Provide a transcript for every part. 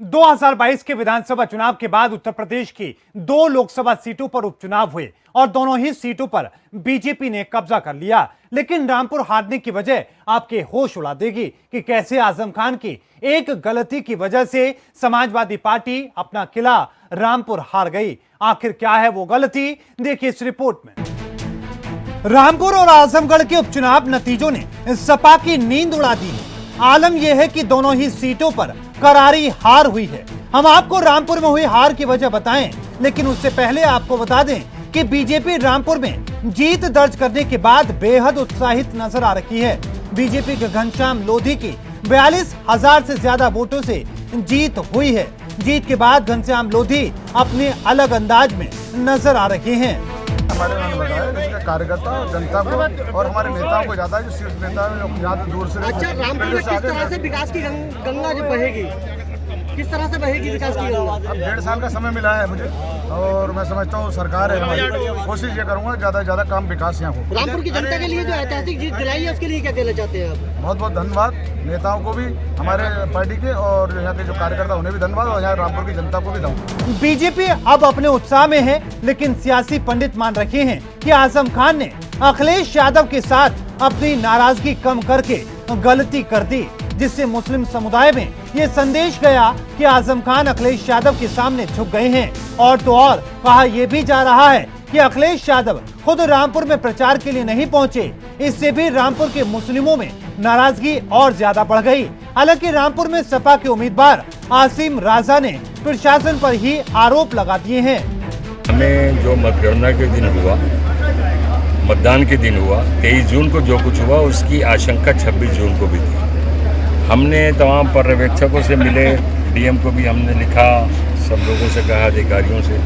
2022 के विधानसभा चुनाव के बाद उत्तर प्रदेश की 2 लोकसभा सीटों पर उपचुनाव हुए और दोनों ही सीटों पर बीजेपी ने कब्जा कर लिया। लेकिन रामपुर हारने की वजह आपके होश उड़ा देगी कि कैसे आजम खान की एक गलती की वजह से समाजवादी पार्टी अपना किला रामपुर हार गई। आखिर क्या है वो गलती, देखिए इस रिपोर्ट में। रामपुर और आजमगढ़ के उपचुनाव नतीजों ने सपा की नींद उड़ा दी है। आलम यह है कि दोनों ही सीटों पर करारी हार हुई है। हम आपको रामपुर में हुई हार की वजह बताएं, लेकिन उससे पहले आपको बता दें कि बीजेपी रामपुर में जीत दर्ज करने के बाद बेहद उत्साहित नजर आ रही है। बीजेपी के घनश्याम लोधी की 42,000 से ज्यादा वोटों से जीत हुई है। जीत के बाद घनश्याम लोधी अपने अलग अंदाज में नजर आ रहे हैं। हमारे उन्होंने बताया इसका कार्यकर्ता जनता को और हमारे नेताओं को ज्यादा, जो शीर्ष नेता है ज्यादा दूर से। अच्छा, रामपुर में किस तरह से विकास की गंगा जब बहेगी, किस तरह से बहेगी विकास की गंगा? अब 1.5 साल का समय मिला है मुझे और मैं समझता हूँ सरकार है हमारी, कोशिश ये करूंगा ज्यादा से ज्यादा काम विकास यहाँ हो। रामपुर की जनता के लिए जो ऐतिहासिक जीत दिलाई है उसके लिए क्या कहना चाहते हैं आप? बहुत बहुत धन्यवाद नेताओं को भी, हमारे पार्टी के, और यहाँ के जो कार्यकर्ता उन्हें भी धन्यवाद, और यहाँ रामपुर की जनता को भी धन्यवाद। बीजेपी अब अपने उत्साह में है, लेकिन सियासी पंडित मान रखे हैं कि आजम खान ने अखिलेश यादव के साथ अपनी नाराजगी कम करके गलती कर दी, जिससे मुस्लिम समुदाय में ये संदेश गया कि आजम खान अखिलेश यादव के सामने झुक गए हैं। और तो और कहा यह भी जा रहा है कि अखिलेश यादव खुद रामपुर में प्रचार के लिए नहीं पहुंचे। इससे भी रामपुर के मुस्लिमों में नाराजगी और ज्यादा बढ़ गई। हालांकि रामपुर में सपा के उम्मीदवार आसिम राजा ने प्रशासन पर ही आरोप लगा दिए हैं। हमें जो मतगणना के दिन हुआ, मतदान के दिन हुआ, 23 जून को जो कुछ हुआ उसकी आशंका 26 जून को भी थी। हमने तमाम पर्यवेक्षकों से मिले, डीएम को भी हमने लिखा, सब लोगों से कहा, अधिकारियों से।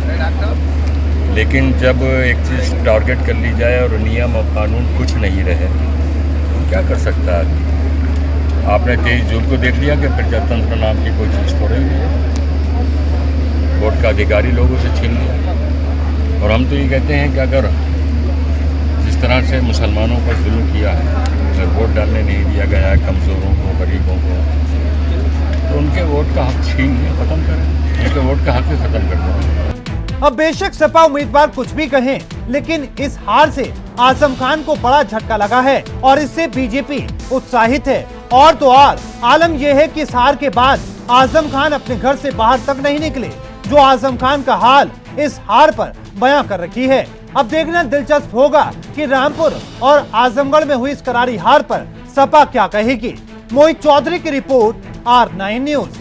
लेकिन जब एक चीज़ टारगेट कर ली जाए और नियम और कानून कुछ नहीं रहे, तो क्या कर सकता है? आपने 23 जून को देख लिया कि प्रजातंत्र नाम की कोई चीज़ थोड़ी नहीं है। वोट का अधिकारी लोगों से छीन लिया। और हम तो ये कहते हैं कि अगर जिस तरह से मुसलमानों पर जुल्म किया है, अगर वोट डालने नहीं दिया गया है कमज़ोरों को, गरीबों को, तो उनके वोट का हक छीन लिया, खत्म करें, उनके वोट का हक ही खत्म कर दें। अब बेशक सपा उम्मीदवार कुछ भी कहें, लेकिन इस हार से आजम खान को बड़ा झटका लगा है और इससे बीजेपी उत्साहित है। और तो और आलम यह है कि इस हार के बाद आजम खान अपने घर से बाहर तक नहीं निकले, जो आजम खान का हाल इस हार पर बयां कर रखी है। अब देखना दिलचस्प होगा कि रामपुर और आजमगढ़ में हुई इस करारी हार पर सपा क्या कहेगी। मोहित चौधरी की रिपोर्ट, R9 न्यूज।